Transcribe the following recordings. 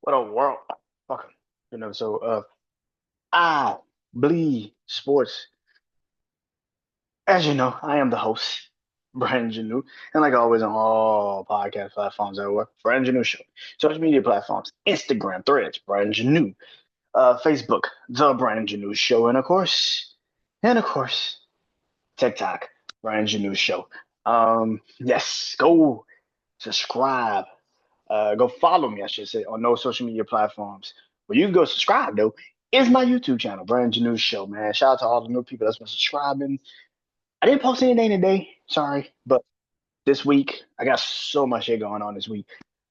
What a world. Fucking, I bleed sports. As you know, I am the host, Brandon Janeau, and like always on all podcast platforms everywhere, Brandon Janeau Show. Social media platforms, Instagram, Threads, Brandon Janeau, Facebook, The Brandon Janeau Show, and of course, TikTok, Brandon Janeau Show. Yes, go subscribe. Go follow me, I should say, on those social media platforms. But you can go subscribe though. It's my YouTube channel, BrandonJaneauShow, man. Shout out to all the new people that's been subscribing. I didn't post anything today, sorry, but this week I got so much shit going on this week.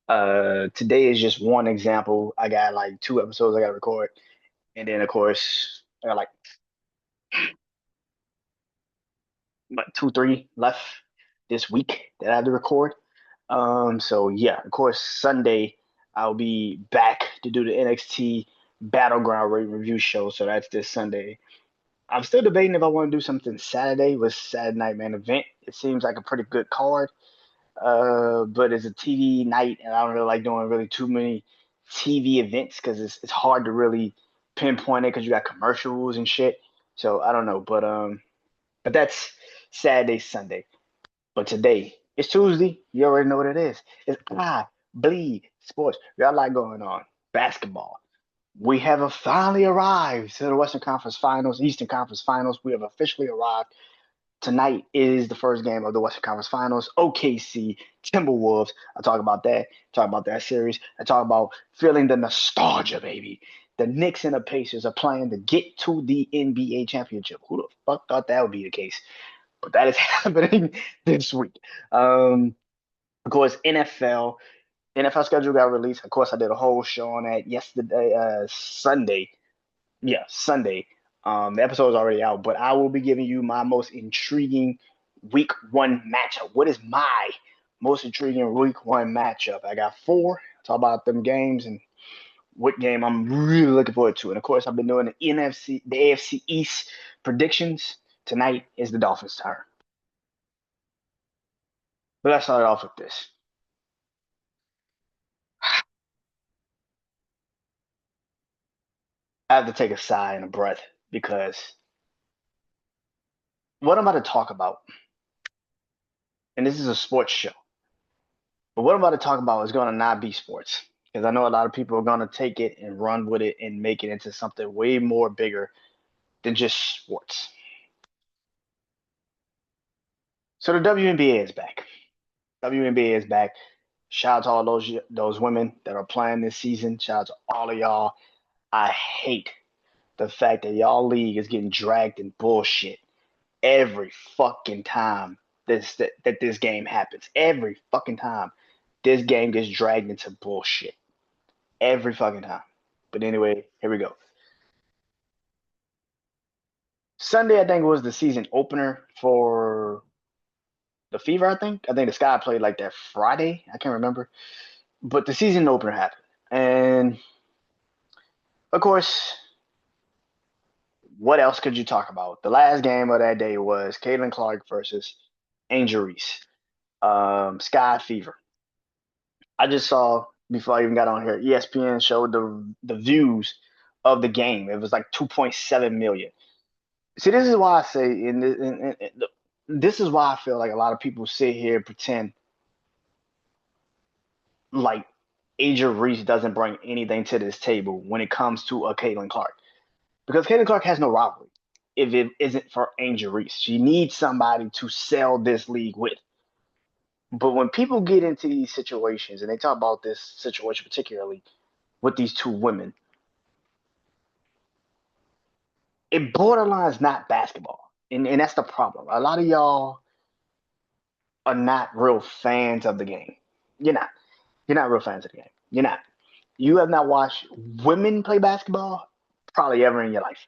Today is just one example. I got like two episodes I got to record, and then of course I got like two, three left this week that I have to record. So yeah, of course, Sunday I'll be back to do the NXT Battleground review show. So that's this Sunday. I'm still debating if I want to do something Saturday with Saturday Night Main Event. It seems like a pretty good card. But it's a TV night, and I don't really like doing really too many TV events because it's hard to really pinpoint it because you got commercials and shit. So I don't know, but that's Saturday, Sunday. But today, it's Tuesday. You already know what it is. It's I bleed sports. We got a lot going on. Basketball. We have finally arrived to the Western Conference Finals, Eastern Conference Finals. We have officially arrived. Tonight is the first game of the Western Conference Finals. OKC, Timberwolves. I talk about that. Talk about that series. I talk about feeling the nostalgia, baby. The Knicks and the Pacers are playing to get to the NBA championship. Who the fuck thought that would be the case? But that is happening this week. Of course, NFL schedule got released. Of course, I did a whole show on that yesterday, Sunday. Yeah, Sunday. The episode is already out, but I will be giving you my most intriguing week one matchup. What is my most intriguing week one matchup? I got four. Talk about them games and what game I'm really looking forward to. And of course, I've been doing the AFC East predictions. Tonight is the Dolphins' turn. But let's start off with this. I have to take a sigh and a breath because what I'm about to talk about, and this is a sports show, but what I'm about to talk about is going to not be sports because I know a lot of people are going to take it and run with it and make it into something way more bigger than just sports. So the WNBA is back. WNBA is back. Shout out to all those women that are playing this season. Shout out to all of y'all. I hate the fact that y'all league is getting dragged in bullshit every fucking time that this game happens. Every fucking time this game gets dragged into bullshit. Every fucking time. But anyway, here we go. Sunday, I think, was the season opener for the Fever, I think the Sky played like that Friday. I can't remember. But the season opener happened. And of course, what else could you talk about? The last game of that day was Caitlin Clark versus Angel Reese. Sky Fever. I just saw before I even got on here, ESPN showed the views of the game. It was like 2.7 million. See, this is why I say, this is why I feel like a lot of people sit here and pretend like Angel Reese doesn't bring anything to this table when it comes to a Caitlin Clark. Because Caitlin Clark has no rivalry if it isn't for Angel Reese. She needs somebody to sell this league with. But when people get into these situations and they talk about this situation particularly with these two women, it borderlines not basketball. And that's the problem. A lot of y'all are not real fans of the game. You're not. You're not real fans of the game. You're not. You have not watched women play basketball probably ever in your life.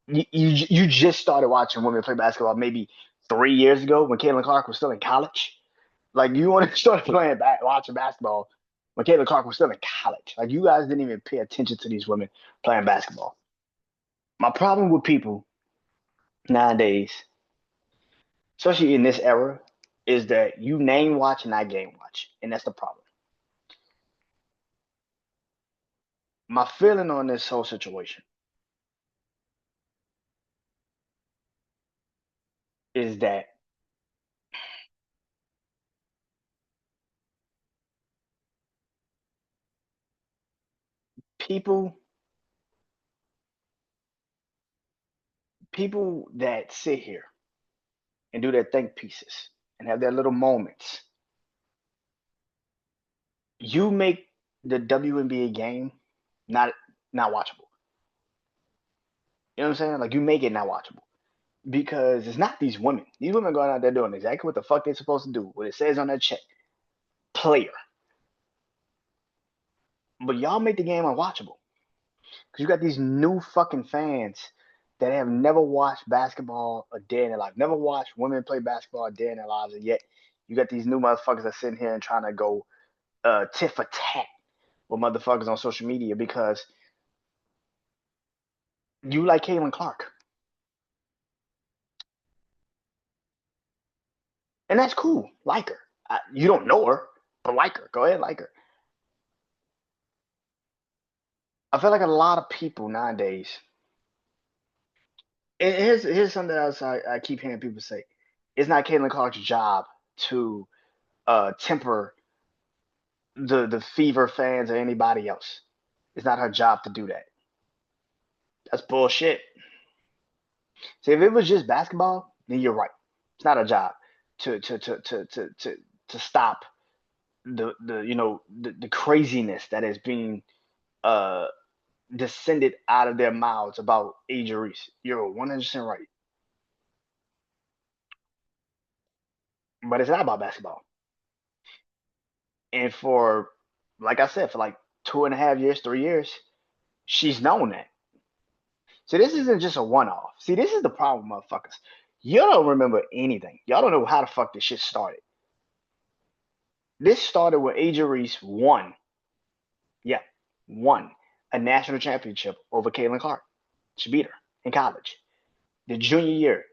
You just started watching women play basketball maybe 3 years ago when Caitlin Clark was still in college. Like you want to start watching basketball when Caitlin Clark was still in college. Like you guys didn't even pay attention to these women playing basketball. My problem with people nowadays, especially in this era, is that you name watch and not game watch, and that's the problem. My feeling on this whole situation is that people people that sit here and do their think pieces and have their little moments, you make the WNBA game not not watchable. You know what I'm saying? Like you make it not watchable because it's not these women. These women going out there doing exactly what the fuck they're supposed to do. What it says on their check, player. But y'all make the game unwatchable because you got these new fucking fans that have never watched basketball a day in their life, never watched women play basketball a day in their lives, and yet you got these new motherfuckers that sitting here and trying to go tit for tat with motherfuckers on social media because you like Caitlin Clark, and that's cool. Like her, you don't know her, but like her. Go ahead, like her. I feel like a lot of people nowadays. And here's something else I keep hearing people say. It's not Caitlin Clark's job to temper the Fever fans or anybody else. It's not her job to do that. That's bullshit. See, if it was just basketball, then you're right. It's not her job to stop the craziness that is being uh descended out of their mouths about Aja Reese. You're 100% right. But it's not about basketball. And for, like I said, for like 2.5 years, 3 years, she's known that. So this isn't just a one off. See, this is the problem, motherfuckers. You don't remember anything. Y'all don't know how the fuck this shit started. This started when Aja Reese won, yeah, won a national championship over Caitlin Clark. She beat her in college, the junior year.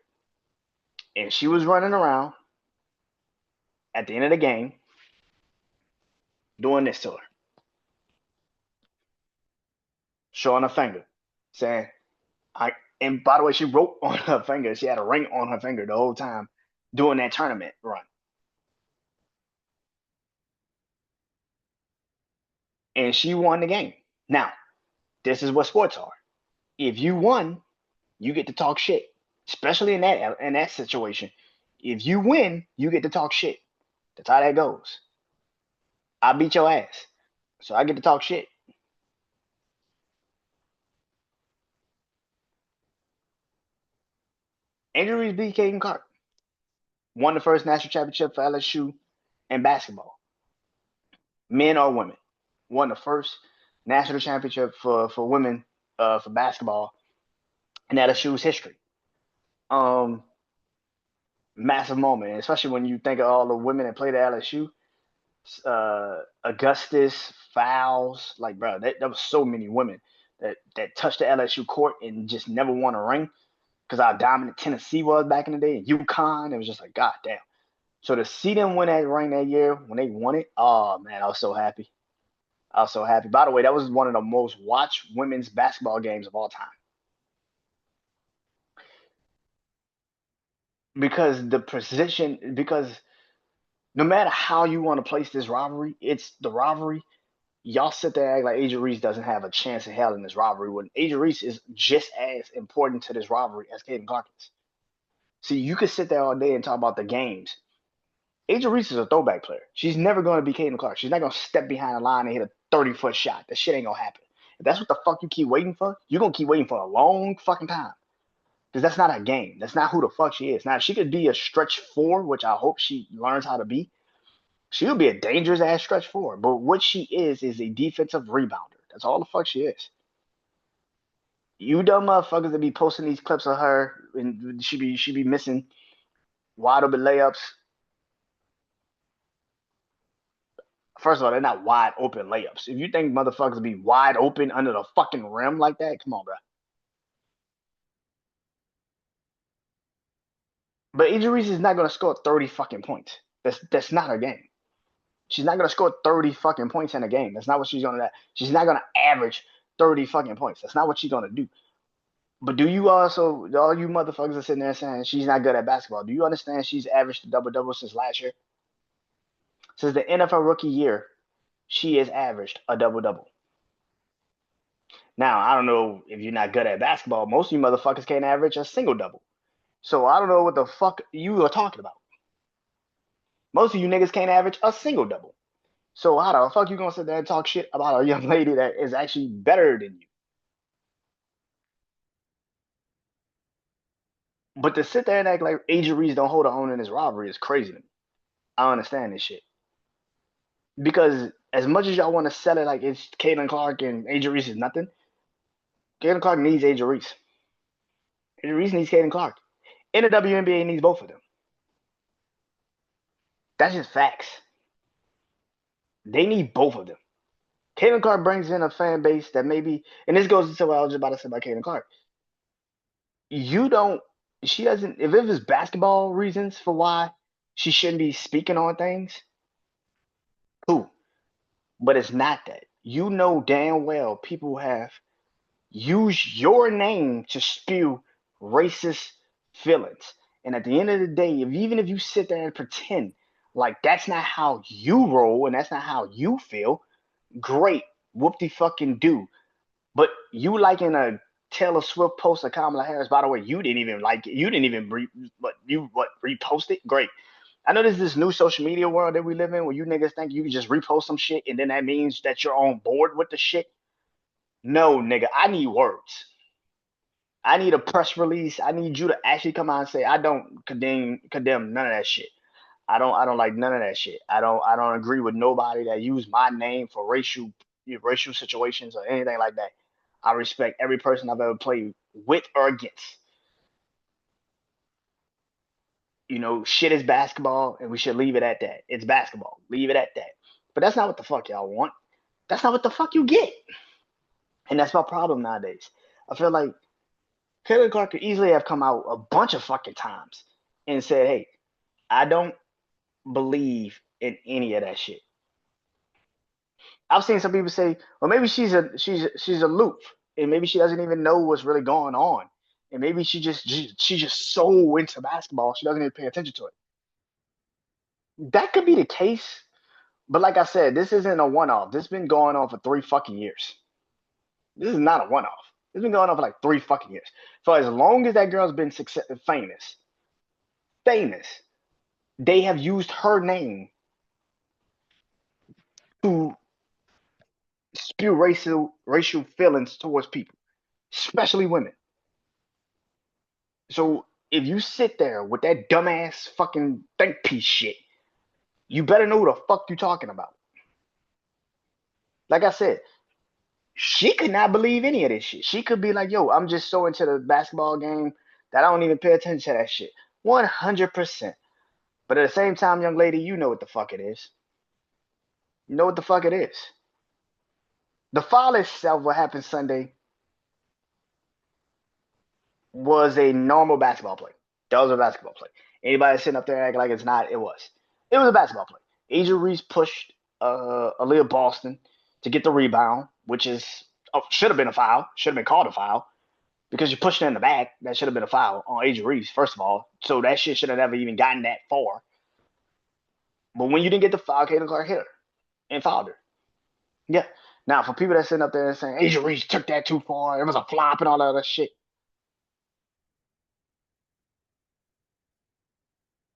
And she was running around at the end of the game doing this to her, showing her finger, saying, I, and by the way, she wrote on her finger, she had a ring on her finger the whole time doing that tournament run. And she won the game. Now, this is what sports are. If you won, you get to talk shit, especially in that situation. If you win, you get to talk shit. That's how that goes. I beat your ass, so I get to talk shit. Injuries beat Caden Clark. Won the first national championship for LSU in basketball, men or women. Won the first national championship for women for basketball in LSU's history. Um, Massive moment, especially when you think of all the women that played at LSU. Augustus, Fouls, like bro, that was so many women that touched the LSU court and just never won a ring because how dominant Tennessee was back in the day. And UConn, it was just like god damn. So to see them win that ring that year when they won it, oh man, I was so happy. I was so happy. By the way, that was one of the most watched women's basketball games of all time because the precision, because no matter how you want to place this rivalry, it's the rivalry. Y'all sit there and act like Aja Reese doesn't have a chance in hell in this rivalry when Aja Reese is just as important to this rivalry as Caden Clark is. See, you could sit there all day and talk about the games. Aja Reese is a throwback player. She's never going to be Caden Clark. She's not going to step behind the line and hit a 30-foot shot. That shit ain't going to happen. If that's what the fuck you keep waiting for, you're going to keep waiting for a long fucking time. Because that's not her game. That's not who the fuck she is. Now, she could be a stretch four, which I hope she learns how to be. She'll be a dangerous ass stretch four. But what she is a defensive rebounder. That's all the fuck she is. You dumb motherfuckers that be posting these clips of her and she be missing wide open layups. First of all, they're not wide open layups. If you think motherfuckers be wide open under the fucking rim like that, come on, bro. But Idris is not gonna score 30 fucking points. That's not her game. She's not gonna score 30 fucking points in a game. That's not what she's gonna do. She's not gonna average 30 fucking points. That's not what she's gonna do. But do you also, all you motherfuckers are sitting there saying she's not good at basketball? Do you understand she's averaged a double double since last year? Since the NFL rookie year, she has averaged a double double. Now, I don't know if you're not good at basketball. Most of you motherfuckers can't average a single double. So I don't know what the fuck you are talking about. Most of you niggas can't average a single double. So how the fuck you gonna sit there and talk shit about a young lady that is actually better than you? But to sit there and act like Angel Reese don't hold her own in this robbery is crazy to me. I don't understand this shit. Because as much as y'all want to sell it like it's Caitlin Clark and Angel Reese is nothing, Caitlin Clark needs Angel Reese. Angel Reese needs Caitlin Clark. And the WNBA needs both of them. That's just facts. They need both of them. Caitlin Clark brings in a fan base that maybe, and this goes into what I was just about to say about Caitlin Clark. You don't, she doesn't, if it was basketball reasons for why she shouldn't be speaking on things, cool. But it's not that. You know damn well people have used your name to spew racist feelings. And at the end of the day, even if you sit there and pretend like that's not how you roll and that's not how you feel, great, whoop de fucking do. But you liking a Taylor Swift post of Kamala Harris, by the way, you didn't even like it. You didn't even repost it? Great. I know there's this new social media world that we live in where you niggas think you can just repost some shit and then that means that you're on board with the shit. No, nigga, I need words. I need a press release. I need you to actually come out and say I don't condemn none of that shit. I don't like none of that shit. I don't agree with nobody that use my name for racial situations or anything like that. I respect every person I've ever played with or against. You know, shit is basketball, and we should leave it at that. It's basketball. Leave it at that. But that's not what the fuck y'all want. That's not what the fuck you get. And that's my problem nowadays. I feel like Caitlin Clark could easily have come out a bunch of fucking times and said, hey, I don't believe in any of that shit. I've seen some people say, well, maybe she's aloof, and maybe she doesn't even know what's really going on, and maybe she's just so into basketball she doesn't even pay attention to it. That could be the case, but like I said, this isn't a one-off. This has been going on for 3 fucking years. This is not a one-off. It's been going on for like 3 fucking years. For as long as that girl's been famous, they have used her name to spew racial feelings towards people, especially women. So if you sit there with that dumbass fucking think piece shit, you better know who the fuck you talking about. Like I said, she could not believe any of this shit. She could be like, yo, I'm just so into the basketball game that I don't even pay attention to that shit. 100%. But at the same time, young lady, you know what the fuck it is. You know what the fuck it is. The foul itself, what happened Sunday, was a normal basketball play. That was a basketball play. Anybody sitting up there acting like it's not, it was. It was a basketball play. Angel Reese pushed Aaliyah Boston to get the rebound, which should have been a foul, should have been called a foul because you pushed her in the back. That should have been a foul on Angel Reese, first of all. So that shit should have never even gotten that far. But when you didn't get the foul, Caitlin Clark hit her and fouled her. Yeah. Now, for people that sitting up there and saying Angel Reese took that too far, it was a flop and all that other shit.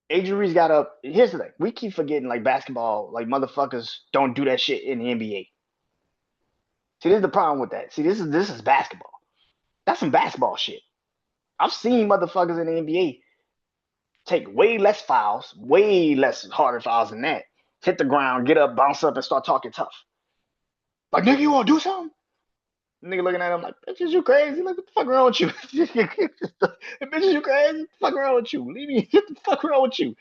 Angel Reese got up. Here's the thing: we keep forgetting like basketball, like motherfuckers don't do that shit in the NBA. See, this is the problem with that. See, this is basketball. That's some basketball shit. I've seen motherfuckers in the NBA take way less fouls, way less harder fouls than that. Hit the ground, get up, bounce up, and start talking tough. Like, nigga, you want to do something? The nigga looking at him like, bitches, you crazy? Like, what the fuck wrong with you? Bitches, you crazy? What the fuck wrong with you? Leave me. What the fuck wrong with you?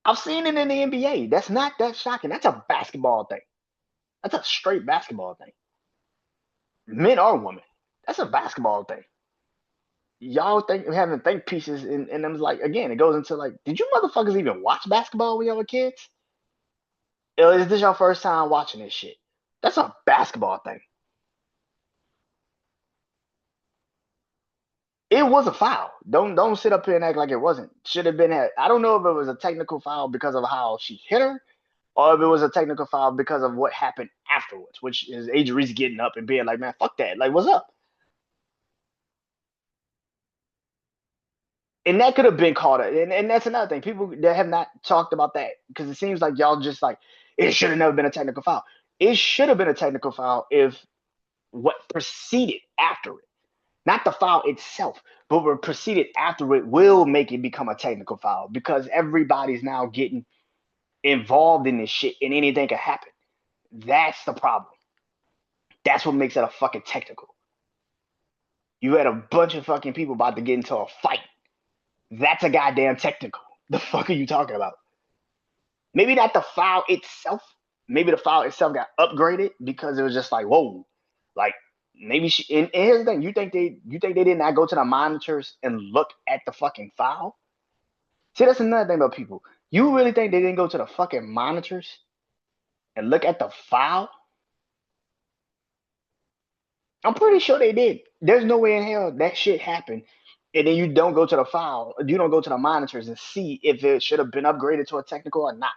I've seen it in the NBA. That's not that shocking. That's a basketball thing. That's a straight basketball thing. Men or women. That's a basketball thing. Y'all think having think pieces and them like again, it goes into like, did you motherfuckers even watch basketball when y'all were kids? Or is this your first time watching this shit? That's a basketball thing. It was a foul. Don't sit up here and act like it wasn't. Should have been had. I don't know if it was a technical foul because of how she hit her, or if it was a technical foul because of what happened afterwards, which is AJ Reese getting up and being like, "Man, fuck that! Like, what's up?" And that could have been called. And that's another thing. People that have not talked about that because it seems like y'all just like it should have never been a technical foul. It should have been a technical foul if what preceded after it, not the foul itself, but what preceded after it will make it become a technical foul because everybody's now getting involved in this shit and anything can happen. That's the problem. That's what makes it a fucking technical. You had a bunch of fucking people about to get into a fight. That's a goddamn technical. The fuck are you talking about? Maybe not the foul itself. Maybe the foul itself got upgraded because it was just like, whoa, like maybe she. And here's the thing: you think they did not go to the monitors and look at the fucking foul? See, that's another thing about people. You really think they didn't go to the fucking monitors and look at the foul? I'm pretty sure they did. There's no way in hell that shit happened. And then you don't go to the foul, you don't go to the monitors and see if it should have been upgraded to a technical or not.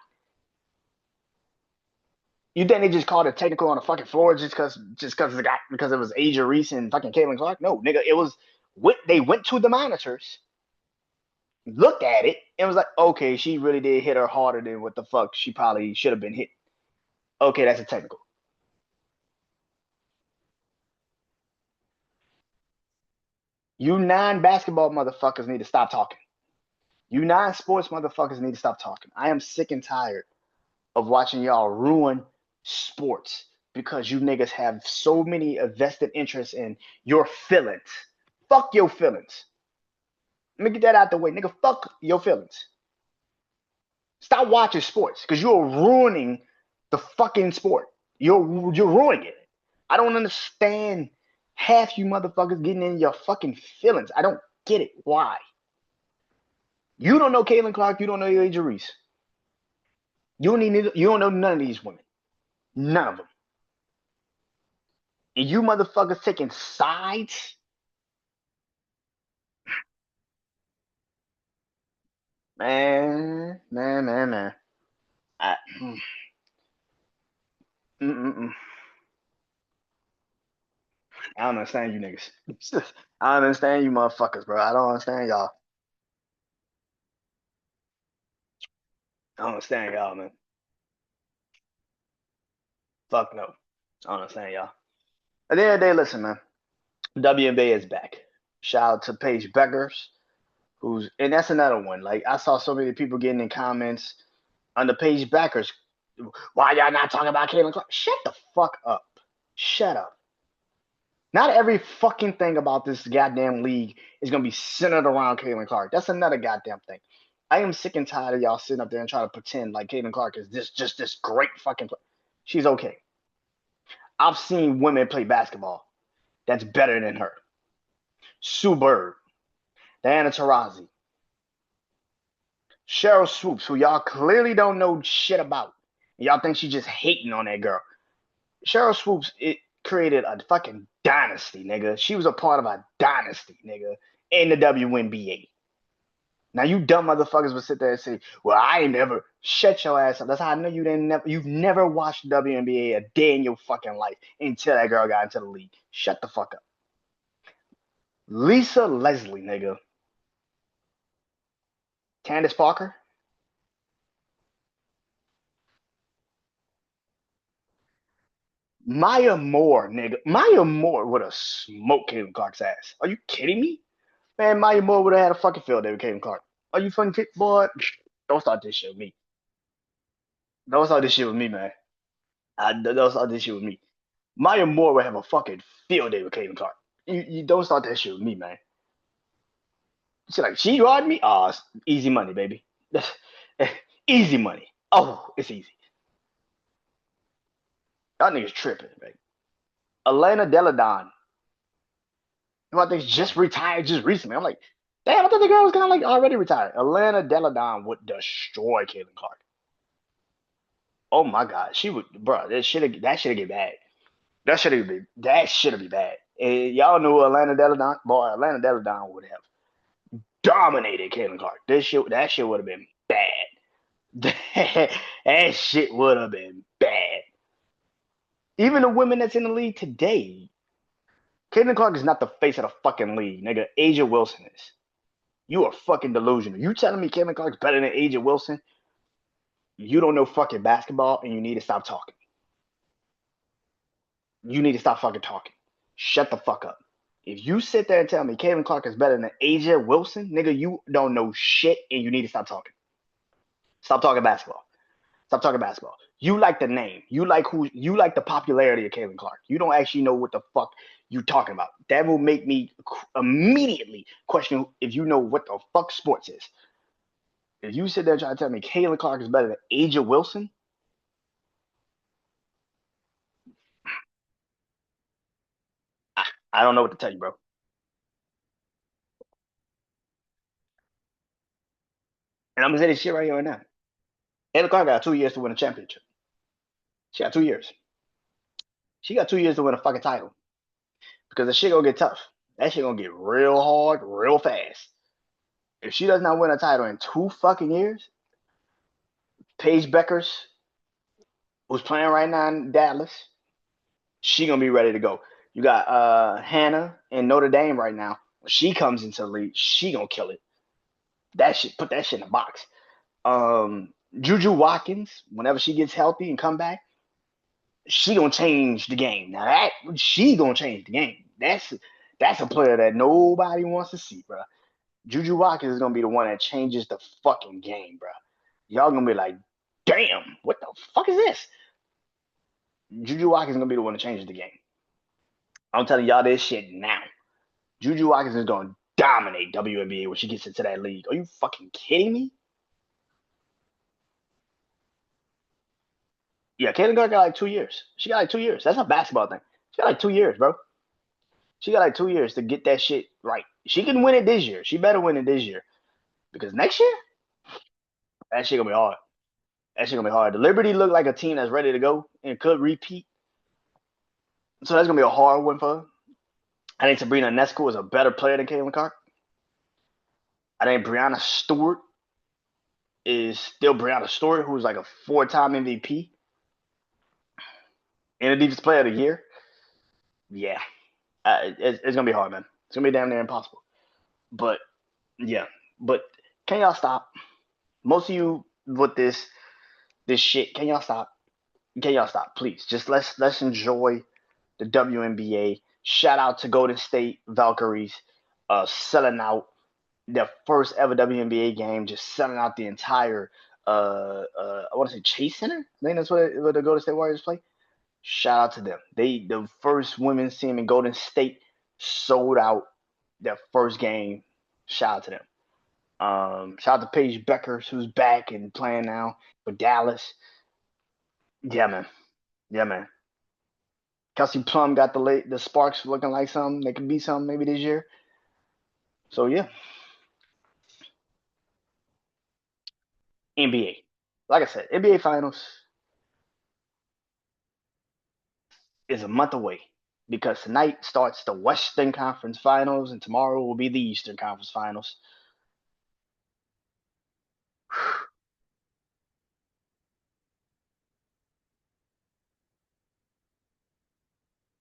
You think they just called it technical on the fucking floor just because it was Asia Reese and fucking Caitlin Clark? No, nigga, it was what they went to the monitors, looked at it, and was like, okay, she really did hit her harder than what the fuck she probably should have been hit. Okay, that's a technical. You non-basketball motherfuckers need to stop talking. You non-sports motherfuckers need to stop talking. I am sick and tired of watching y'all ruin sports because you niggas have so many vested interests in your feelings. Fuck your feelings. Let me get that out the way, nigga. Fuck your feelings. Stop watching sports because you're ruining the fucking sport. You're ruining it. I don't understand half you motherfuckers getting in your fucking feelings. I don't get it. Why? You don't know Caitlin Clark. You don't know AJ Reese. You don't know none of these women. None of them. And you motherfuckers taking sides. Man. I, mm, mm, mm, mm. I don't understand you niggas. I don't understand you motherfuckers, bro. I don't understand y'all. I don't understand y'all, man. Fuck no. I don't understand y'all. At the end of the day, listen, man. WNBA is back. Shout out to Paige Beckers, and that's another one. Like I saw so many people getting in comments on the Paige Beckers. Why y'all not talking about Caitlin Clark? Shut the fuck up. Shut up. Not every fucking thing about this goddamn league is gonna be centered around Caitlin Clark. That's another goddamn thing. I am sick and tired of y'all sitting up there and trying to pretend like Caitlin Clark is this great fucking player. She's okay. I've seen women play basketball that's better than her. Sue Bird, Diana Taurasi, Cheryl Swoops, who y'all clearly don't know shit about. Y'all think she's just hating on that girl. Cheryl Swoops, it created a fucking dynasty, nigga. She was a part of a dynasty, nigga, in the WNBA. Now you dumb motherfuckers would sit there and say, "Well, I ain't never shut your ass up." That's how I know you've never watched the WNBA a day in your fucking life until that girl got into the league. Shut the fuck up. Lisa Leslie, nigga. Candace Parker. Maya Moore, nigga. Maya Moore would have smoked Caitlin Clark's ass. Are you kidding me? Man, Maya Moore would have had a fucking field day with Caitlin Clark. Are you fucking kidding, boy? Don't start this shit with me. Don't start this shit with me, man. Don't start this shit with me. Maya Moore would have a fucking field day with Caitlin Clark. You don't start that shit with me, man. She's like, she ride me? Oh, it's easy money, baby. Easy money. Oh, it's easy. Y'all niggas tripping, man. Elena Deladon, who I think just retired just recently. I'm like, damn, I thought the girl was kind of like already retired. Elena Deladon would destroy Caitlin Clark. Oh my God, she would, bro. That should get bad. That should be bad. And y'all knew Atlanta Deladon, boy. Atlanta Deladon would have dominated Caitlin Clark. That shit would have been bad. That shit would have been bad. Even the women that's in the league today, Caitlin Clark is not the face of the fucking league, nigga. Asia Wilson is. You are fucking delusional. You telling me Caitlin Clark's better than Asia Wilson? You don't know fucking basketball, and you need to stop talking. You need to stop fucking talking. Shut the fuck up. If you sit there and tell me Caitlin Clark is better than Asia Wilson, nigga, you don't know shit, and you need to stop talking. Stop talking basketball. Stop talking basketball. You like the name. You like the popularity of Caitlin Clark. You don't actually know what the fuck you talking about. That will make me immediately question if you know what the fuck sports is. If you sit there and try to tell me Caitlin Clark is better than Asia Wilson, I don't know what to tell you, bro. And I'm gonna say this shit right here right now. Caitlin Clark got 2 years to win a championship. She got 2 years. She got 2 years to win a fucking title. Because the shit gonna get tough. That shit gonna get real hard, real fast. If she does not win a title in 2 fucking years, Paige Beckers, who's playing right now in Dallas, she gonna be ready to go. You got Hannah in Notre Dame right now. When she comes into the league, she gonna kill it. That shit, put that shit in a box. Juju Watkins, whenever she gets healthy and come back, she gonna change the game. Now that she gonna change the game. That's a player that nobody wants to see, bro. Juju Watkins is gonna be the one that changes the fucking game, bro. Y'all gonna be like, damn, what the fuck is this? Juju Watkins is gonna be the one that changes the game. I'm telling y'all this shit now. Juju Watkins is gonna dominate WNBA when she gets into that league. Are you fucking kidding me? Yeah, Caitlin Clark got like 2 years. She got like 2 years. That's a basketball thing. She got like 2 years, bro. She got like 2 years to get that shit right. She can win it this year. She better win it this year. Because next year, that shit gonna be hard. That shit gonna be hard. The Liberty look like a team that's ready to go and could repeat. So that's gonna be a hard one for her. I think Sabrina Nesco is a better player than Caitlin Clark. I think Brianna Stewart is still Brianna Stewart, who's like a 4-time MVP and a defensive player of the year. Yeah, it's gonna be hard, man. It's gonna be damn near impossible. But yeah, but can y'all stop? Most of you with this shit, can y'all stop? Can y'all stop, please? Just let's enjoy the WNBA. Shout out to Golden State Valkyries, selling out their first ever WNBA game, just selling out the entire I want to say Chase Center. I think that's what the Golden State Warriors play. Shout out to them. The first women's team in Golden State sold out their first game. Shout out to them. Shout out to Paige Beckers, who's back and playing now for Dallas. Yeah, man. Yeah, man. Kelsey Plum got the Sparks looking like something. They could be something maybe this year. So yeah, NBA. Like I said, NBA Finals is a month away because tonight starts the Western Conference Finals and tomorrow will be the Eastern Conference Finals.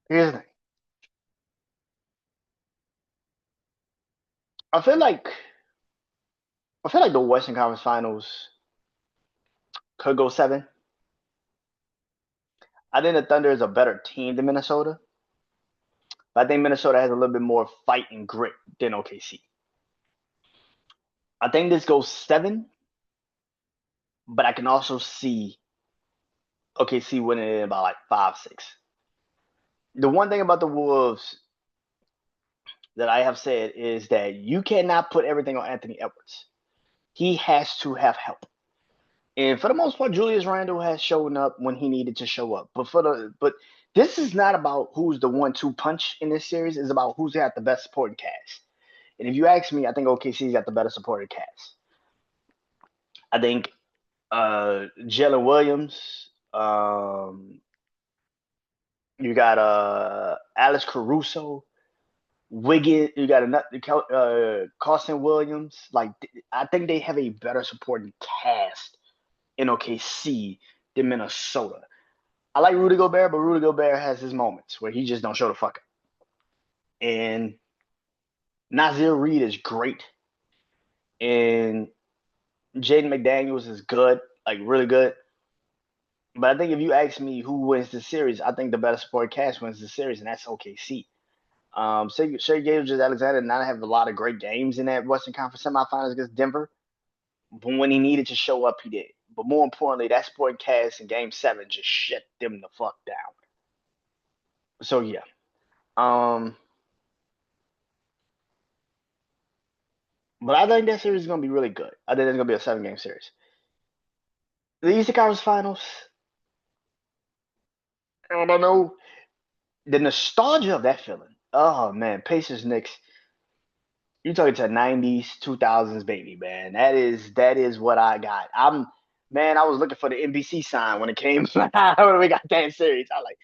Here's the thing. I feel like I feel like the Western Conference Finals could go 7. I think the Thunder is a better team than Minnesota. But I think Minnesota has a little bit more fight and grit than OKC. I think this goes 7, but I can also see OKC winning it about like 5, 6. The one thing about the Wolves that I have said is that you cannot put everything on Anthony Edwards. He has to have help. And for the most part, Julius Randle has shown up when he needed to show up. But this is not about who's the 1-2 punch in this series. It's about who's got the best supporting cast. And if you ask me, I think OKC's got the better supporting cast. I think Jalen Williams Um, you got Alex Caruso, Wiggins. You got Carson Williams. Like I think they have a better supporting cast in OKC than Minnesota. I like Rudy Gobert, but Rudy Gobert has his moments where he just don't show the fuck up. And Nazir Reed is great, and Jaden McDaniels is good, like really good. But I think if you ask me who wins the series, I think the better supporting cast wins the series, and that's OKC. Shea Gilgeous-Alexander did not have a lot of great games in that Western Conference semifinals against Denver, but when he needed to show up, he did. But more importantly, that supporting cast in Game 7 just shut them the fuck down. So yeah, um, but I think that series is gonna be really good. I think it's gonna be a 7-game series. The Eastern Conference Finals, I don't know. The nostalgia of that feeling. Oh man, Pacers Knicks. You talking to '90s, 2000s, baby, man. That is what I got. Man. I was looking for the NBC sign when it came when we got that series. I was like,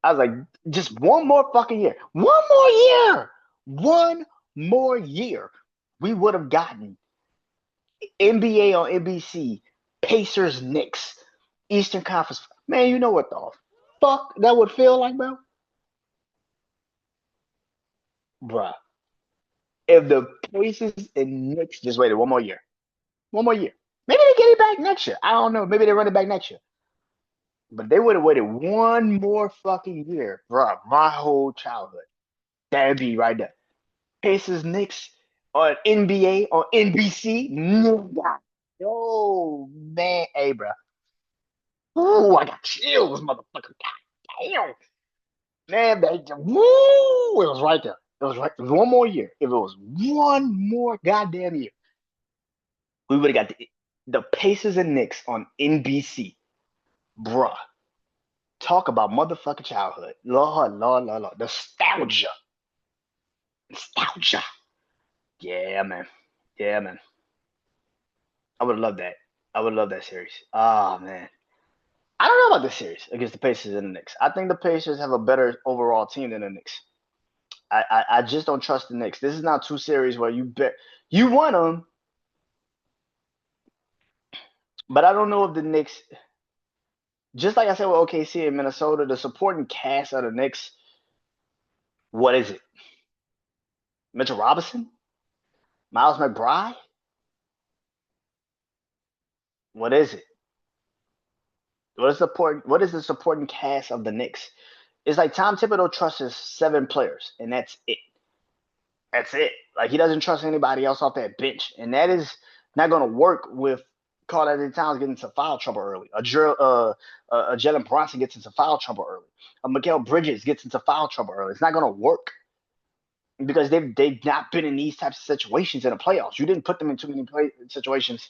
I was like, just one more fucking year, one more year. We would have gotten NBA on NBC, Pacers, Knicks, Eastern Conference. Man, you know what the fuck that would feel like, bro? Bruh. If the Pacers and Knicks just waited one more year, maybe they get it back next year. I don't know. Maybe they run it back next year. But they would have waited one more fucking year, bruh. My whole childhood. That'd be right there. Pacers, Knicks on NBA on NBC. Nigga. Oh man, hey, bro. Ooh, I got chills, motherfucker. God damn. Man, woo, it was right there. It was right. It was one more year. If it was one more goddamn year, we would have got the Pacers and Knicks on NBC. Bruh. Talk about motherfucking childhood. Lord, Lord, Lord, Lord. Nostalgia. Nostalgia. Yeah, man. Yeah, man. I would love that. I would love that series. Oh, man. I don't know about this series against the Pacers and the Knicks. I think the Pacers have a better overall team than the Knicks. I just don't trust the Knicks. This is not two series where you won them, but I don't know if the Knicks. Just like I said with OKC and Minnesota, the supporting cast of the Knicks. What is it? Mitchell Robinson, Miles McBride. What is it? What is the supporting cast of the Knicks? It's like Tom Thibodeau trusts his 7 players, and that's it. That's it. Like he doesn't trust anybody else off that bench, and that is not going to work with Karl-Anthony Towns getting into foul trouble early. A Jalen Brunson gets into foul trouble early. A Mikal Bridges gets into foul trouble early. It's not going to work because they've not been in these types of situations in the playoffs. You didn't put them in too many situations.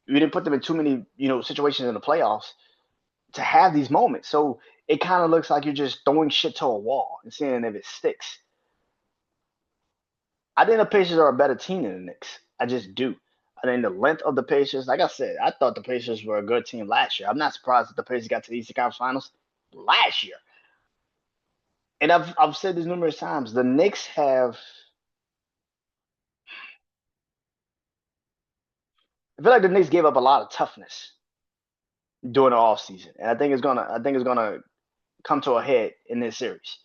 You didn't put them in too many situations in the playoffs to have these moments. So it kind of looks like you're just throwing shit to a wall and seeing if it sticks. I think the Pacers are a better team than the Knicks. I just do. I think the length of the Pacers, like I said, I thought the Pacers were a good team last year. I'm not surprised that the Pacers got to the Eastern Conference Finals last year. And I've said this numerous times. The Knicks have. I feel like the Knicks gave up a lot of toughness during the offseason. And I think it's gonna come to a head in this series.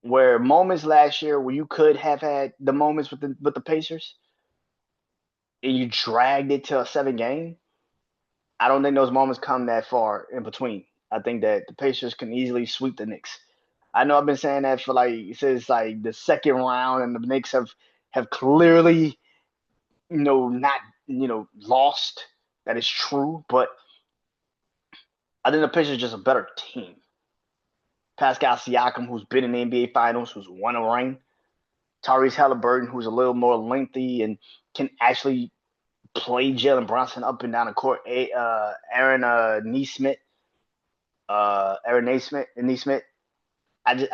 Where moments last year where you could have had the moments with the Pacers and you dragged it to a 7 game, I don't think those moments come that far in between. I think that the Pacers can easily sweep the Knicks. I know I've been saying that for since like the second round, and the Knicks have clearly not lost. That is true, but I think the Pacers are just a better team. Pascal Siakam, who's been in the NBA Finals, who's won a ring. Tyrese Halliburton, who's a little more lengthy and can actually play Jalen Brunson up and down the court. Aaron Naismith. I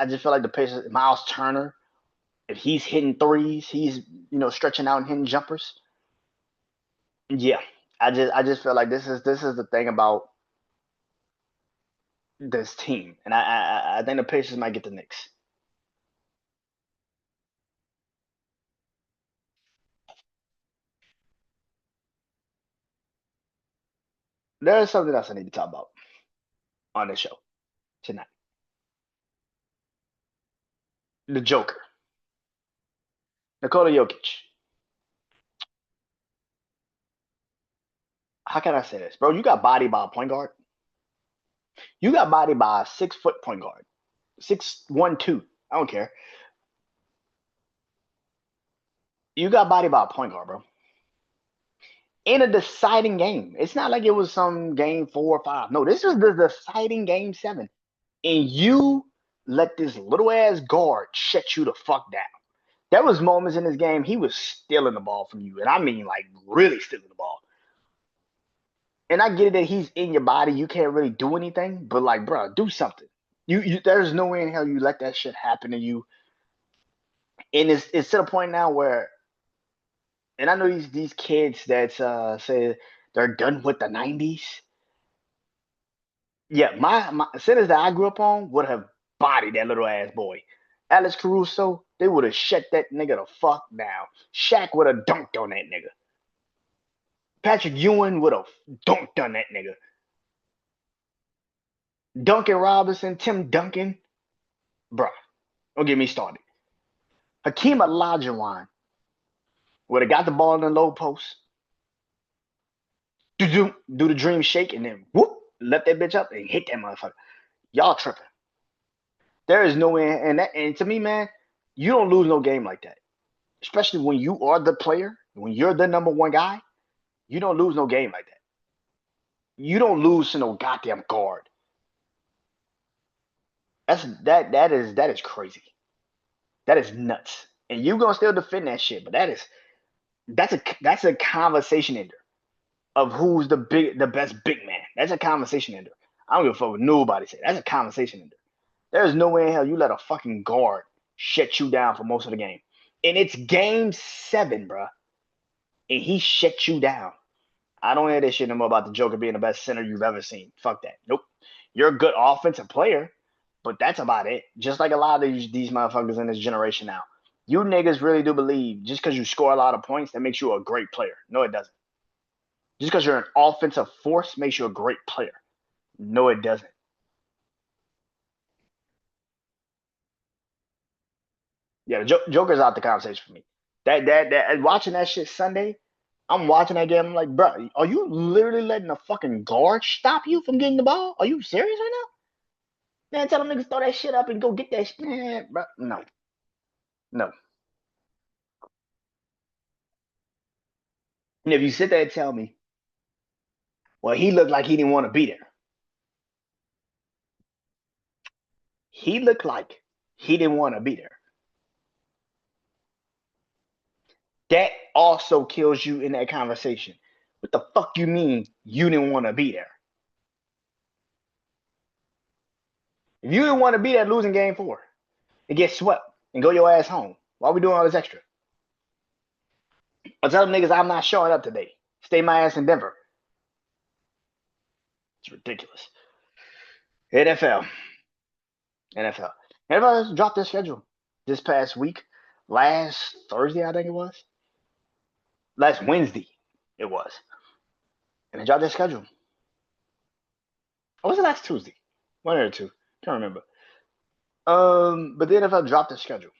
just feel like the Pacers. Miles Turner, if he's hitting threes, he's stretching out and hitting jumpers. Yeah, I just feel like this is the thing about this team, and I think the Pacers might get the Knicks. There's something else I need to talk about on this show tonight. The Joker, Nikola Jokic. How can I say this, bro? You got bodied by a point guard. You got bodied by a 6 foot point guard, 6'1", 2". I don't care. You got bodied by a point guard, bro. In a deciding game. It's not like it was some game 4 or 5. No, this was the deciding game 7. And you let this little ass guard shut you the fuck down. There was moments in this game he was stealing the ball from you, and I mean like really stealing the ball. And I get it that he's in your body, you can't really do anything, but like, bro, do something. There's no way in hell you let that shit happen to you. And it's to the point now where, and I know these kids that say they're done with the '90s. Yeah, my centers that I grew up on would have bodied that little ass boy. Alex Caruso, they would have shut that nigga the fuck down. Shaq would have dunked on that nigga. Patrick Ewing would have dunked on that nigga. Duncan Robinson, Tim Duncan, bruh, don't get me started. Hakeem Olajuwon would have got the ball in the low post, do the dream shake, and then whoop, let that bitch up and hit that motherfucker. Y'all tripping. There is no way, and to me, man, you don't lose no game like that. Especially when you are the player, when you're the number one guy, you don't lose no game like that. You don't lose to no goddamn guard. That is crazy. That is nuts. And you gonna still defend that shit, but that's a conversation ender of who's the best big man. That's a conversation ender. I don't give a fuck what nobody say. That's a conversation ender. There's no way in hell you let a fucking guard shut you down for most of the game. And it's game 7, bro. And he shut you down. I don't hear this shit no more about the Joker being the best center you've ever seen. Fuck that. Nope. You're a good offensive player, but that's about it. Just like a lot of these motherfuckers in this generation now. You niggas really do believe just because you score a lot of points, that makes you a great player. No, it doesn't. Just because you're an offensive force makes you a great player. No, it doesn't. Yeah, the Joker's out the conversation for me. That watching that shit Sunday, I'm watching that game. I'm like, bro, are you literally letting a fucking guard stop you from getting the ball? Are you serious right now? Man, tell them niggas throw that shit up and go get that shit. Man, bro, no, no. And if you sit there and tell me, well, he looked like he didn't want to be there. He looked like he didn't want to be there. That also kills you in that conversation. What the fuck you mean you didn't want to be there? If you didn't want to be there losing game 4 and get swept and go your ass home, why are we doing all this extra? I tell them niggas I'm not showing up today. Stay my ass in Denver. It's ridiculous. NFL. NFL. NFL dropped their schedule this past week. Last Thursday, I think it was. Last Wednesday, it was. And they dropped their schedule. Or was it last Tuesday? One or two. Can't remember. But the NFL dropped their schedule.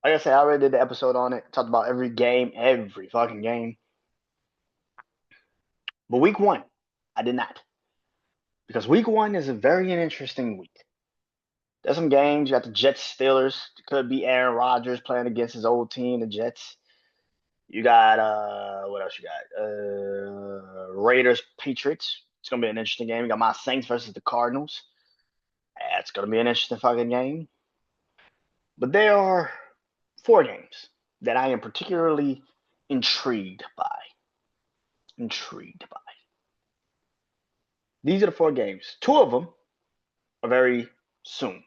Like I said, I already did the episode on it. Talked about every game, every fucking game. But week 1, I did not. Because week 1 is a very interesting week. There's some games. You got the Jets, Steelers. It could be Aaron Rodgers playing against his old team, the Jets. You got what else you got? Raiders, Patriots. It's gonna be an interesting game. You got my Saints versus the Cardinals. That's gonna be an interesting fucking game. But there are 4 games that I am particularly intrigued by. Intrigued by. These are the 4 games. 2 of them are very soon.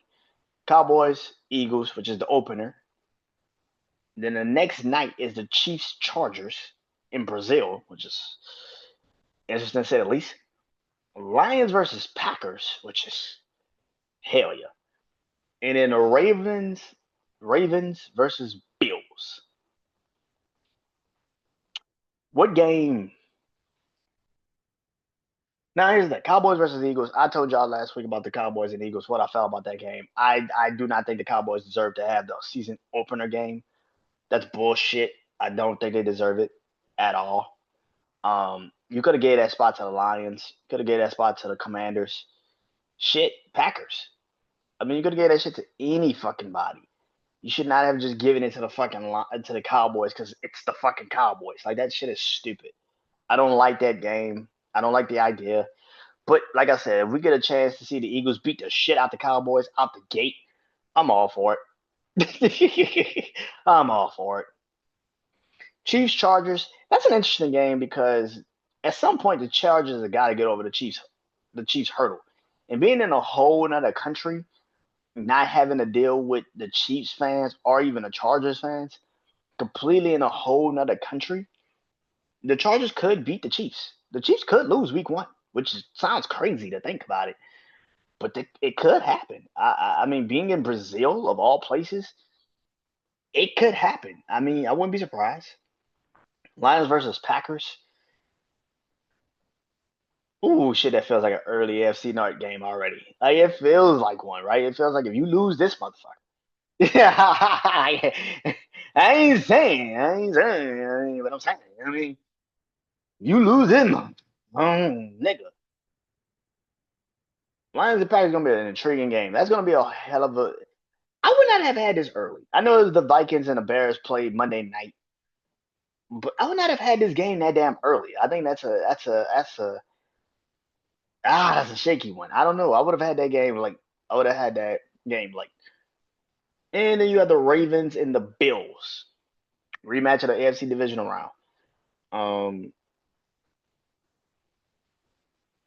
Cowboys, Eagles, which is the opener. Then the next night is the Chiefs Chargers in Brazil, which is interesting to say the least. Lions versus Packers, which is hell yeah. And then the Ravens versus Bills. What game? Now here's the Cowboys versus Eagles. I told y'all last week about the Cowboys and Eagles, what I felt about that game. I do not think the Cowboys deserve to have the season opener game. That's bullshit. I don't think they deserve it at all. You could have gave that spot to the Lions. Could have gave that spot to the Commanders. Shit, Packers. I mean, you could have gave that shit to any fucking body. You should not have just given it to the fucking to the Cowboys because it's the fucking Cowboys. Like that shit is stupid. I don't like that game. I don't like the idea. But like I said, if we get a chance to see the Eagles beat the shit out the Cowboys out the gate, I'm all for it. I'm all for it. Chiefs Chargers. That's an interesting game because at some point the Chargers have got to get over the Chiefs hurdle, and being in a whole another country, not having to deal with the Chiefs fans or even the Chargers fans, completely in a whole nother country. The Chargers could beat the Chiefs. The Chiefs could lose week 1, which sounds crazy to think about it, but it could happen. I mean, being in Brazil of all places, it could happen. I mean, I wouldn't be surprised. Lions versus Packers. Ooh, shit, that feels like an early AFC North game already. Like, it feels like one, right? It feels like if you lose this motherfucker. Yeah, I ain't saying, but I'm saying, I mean, you lose this month. Nigga. Lions and Packers gonna be an intriguing game. That's gonna be a hell of a. I would not have had this early. I know the Vikings and the Bears played Monday night, but I would not have had this game that damn early. I think that's a shaky one. I don't know. I would have had that game like I would have had that game like. And then you have the Ravens and the Bills rematch of the AFC divisional round. Um,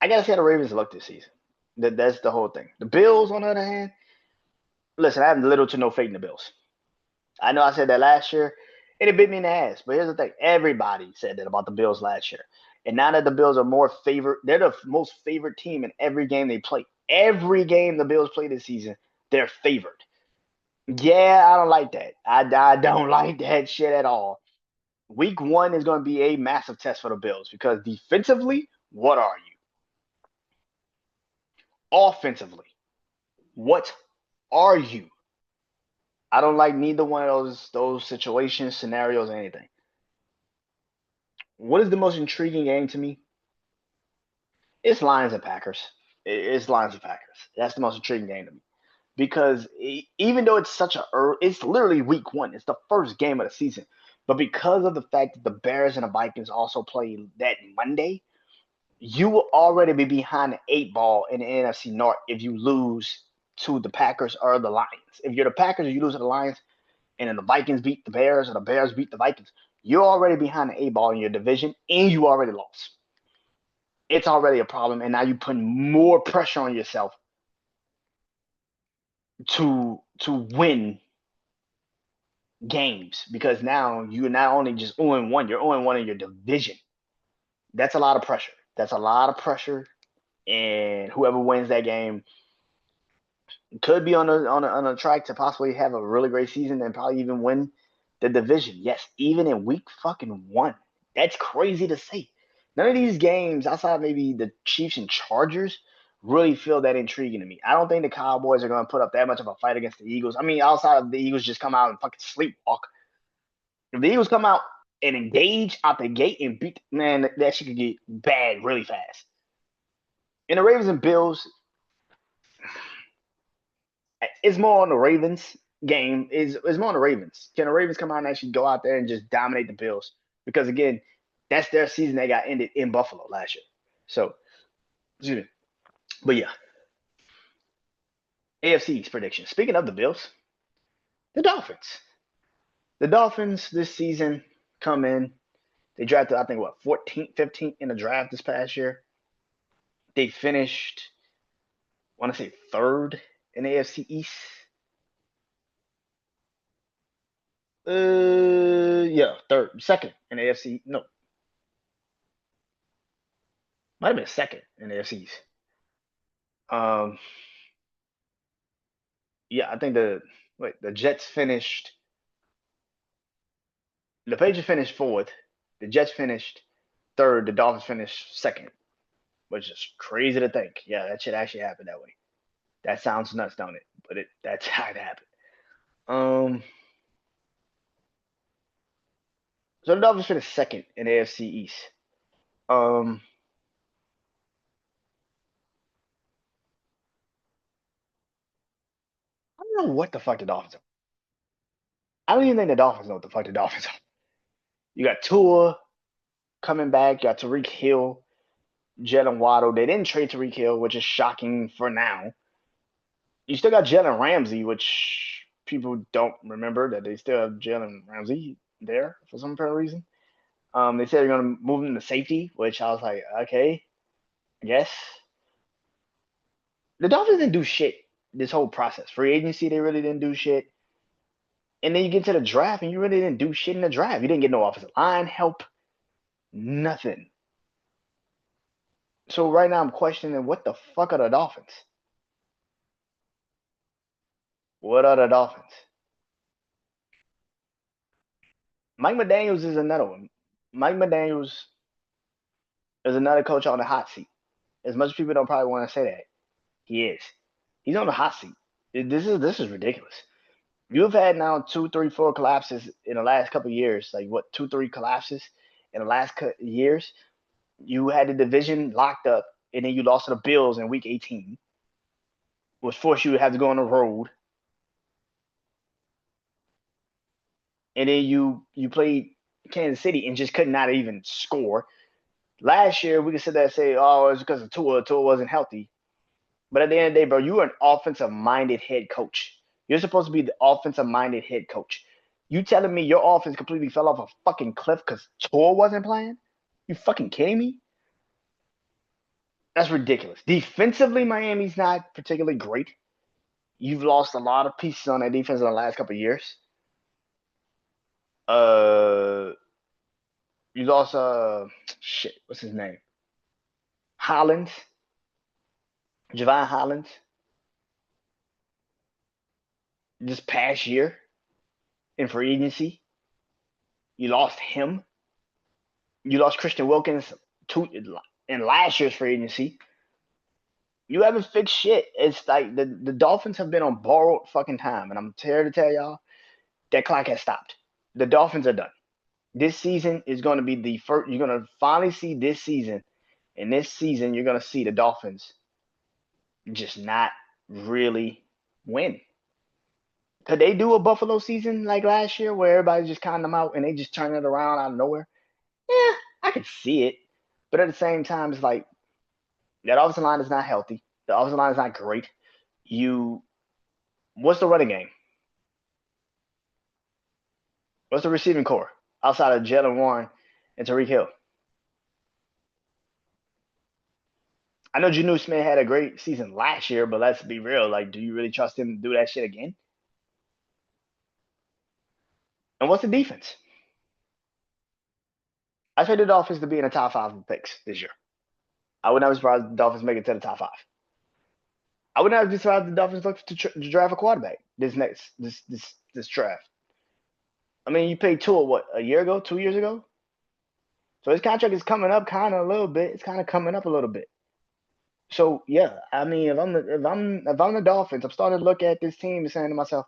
I gotta say how the Ravens look this season. That's the whole thing. The Bills, on the other hand, listen, I have little to no faith in the Bills. I know I said that last year, and it bit me in the ass. But here's the thing: everybody said that about the Bills last year, and now that the Bills are more favored, they're the most favored team in every game they play. Every game the Bills play this season, they're favored. Yeah, I don't like that. I don't like that shit at all. Week 1 is going to be a massive test for the Bills because defensively, what are you? Offensively, what are you? I don't like neither one of those situations, scenarios, or anything. What is the most intriguing game to me? It's Lions and Packers. It's Lions and Packers. That's the most intriguing game to me because even though it's such it's literally week 1. It's the first game of the season, but because of the fact that the Bears and the Vikings also play that Monday, you will already be behind the 8 ball in the NFC North if you lose to the Packers or the Lions. If you're the Packers, you lose to the Lions, and then the Vikings beat the Bears or the Bears beat the Vikings, you're already behind the 8 ball in your division, and you already lost. It's already a problem, and now you're putting more pressure on yourself to win games because now you're not only just 0-1, you're 0-1 in your division. That's a lot of pressure. That's a lot of pressure, and whoever wins that game could be on a track to possibly have a really great season and probably even win the division. Yes, even in week fucking 1. That's crazy to say. None of these games, outside maybe the Chiefs and Chargers, really feel that intriguing to me. I don't think the Cowboys are going to put up that much of a fight against the Eagles. I mean, outside of the Eagles just come out and fucking sleepwalk. If the Eagles come out and engage out the gate and beat, man, that shit could get bad really fast. And the Ravens and Bills, it's more on the Ravens game. Is more on the Ravens. Can the Ravens come out and actually go out there and just dominate the Bills? Because again, that's their season that got ended in Buffalo last year. So, excuse me. But yeah, AFC's prediction. Speaking of the Bills, the Dolphins. The Dolphins this season come in. They drafted, I think, what, 14th, 15th in the draft this past year. They finished, I want to say, third in the AFC East. Yeah, second in the AFC. No, might have been second in the AFCs. Um, yeah, I think the Jets finished. The Patriots finished fourth. The Jets finished third. The Dolphins finished second, which is crazy to think. Yeah, that shit actually happened that way. That sounds nuts, don't it? But that's how it happened. Um, so the Dolphins finished second in the AFC East. Um, I don't know what the fuck the Dolphins are. I don't even think the Dolphins know what the fuck the Dolphins are. You got Tua coming back. You got Tariq Hill, Jalen Waddle. They didn't trade Tariq Hill, which is shocking for now. You still got Jalen Ramsey, which people don't remember that they still have Jalen Ramsey there for some apparent reason. They said they're going to move him to safety, which I was like, okay, I guess. The Dolphins didn't do shit this whole process. Free agency, they really didn't do shit. And then you get to the draft, and you really didn't do shit in the draft. You didn't get no offensive line help, nothing. So right now, I'm questioning what the fuck are the Dolphins? What are the Dolphins? Mike McDaniels is another one. Mike McDaniels is another coach on the hot seat. As much as people don't probably want to say that, he is. He's on the hot seat. This is ridiculous. You've had now two, three, four collapses in the last couple of years. Like what, two, three collapses in the last years? You had the division locked up, and then you lost to the Bills in Week 18, which forced you to have to go on the road. And then you played Kansas City and just could not even score. Last year, we could sit there and say, oh, it's because of Tua. Tua wasn't healthy. But at the end of the day, bro, you are an offensive minded head coach. You're supposed to be the offensive minded head coach. You telling me your offense completely fell off a fucking cliff because Tua wasn't playing? You fucking kidding me? That's ridiculous. Defensively, Miami's not particularly great. You've lost a lot of pieces on that defense in the last couple of years. Uh, you lost shit. What's his name? Hollins, Javon Hollins. This past year in free agency, you lost him. You lost Christian Wilkins in last year's free agency. You haven't fixed shit. It's like the Dolphins have been on borrowed fucking time, and I'm here to tell y'all that clock has stopped. The Dolphins are done. This season is going to be the first. You're going to finally see this season. In this season, you're going to see the Dolphins just not really win. Could they do a Buffalo season like last year where everybody just counted them out and they just turn it around out of nowhere? Yeah, I could see it. But at the same time, it's like that offensive line is not healthy. The offensive line is not great. What's the running game? What's the receiving core outside of Jalen Warren and Tariq Hill? I know Janu Smith had a great season last year, but let's be real. Like, do you really trust him to do that shit again? And what's the defense? I traded the Dolphins to be in the top five picks this year. I would not be surprised if the Dolphins make it to the top five. I would not be surprised if the Dolphins look to draft a quarterback this draft. I mean, you paid Tua what, a year ago, 2 years ago? So his contract is coming up kind of a little bit. It's kind of coming up a little bit. So yeah, I mean, if I'm the Dolphins, I'm starting to look at this team and saying to myself,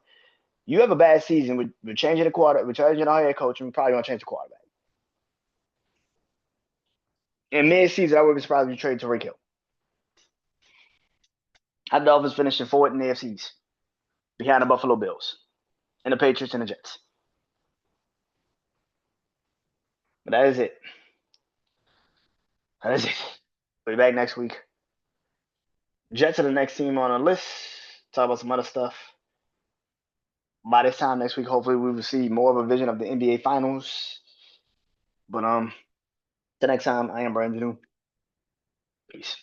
you have a bad season with changing the quarter, with changing our head coach, and we're probably gonna change the quarterback. In mid-season, I wouldn't be surprised if you trade Tariq Hill. How the Dolphins finishing fourth in the AFCs behind the Buffalo Bills and the Patriots and the Jets. But that is it. That is it. We'll be back next week. Jets are the next team on our list. Talk about some other stuff. By this time next week, hopefully we will see more of a vision of the NBA Finals. But till next time, I am Brandon. Peace.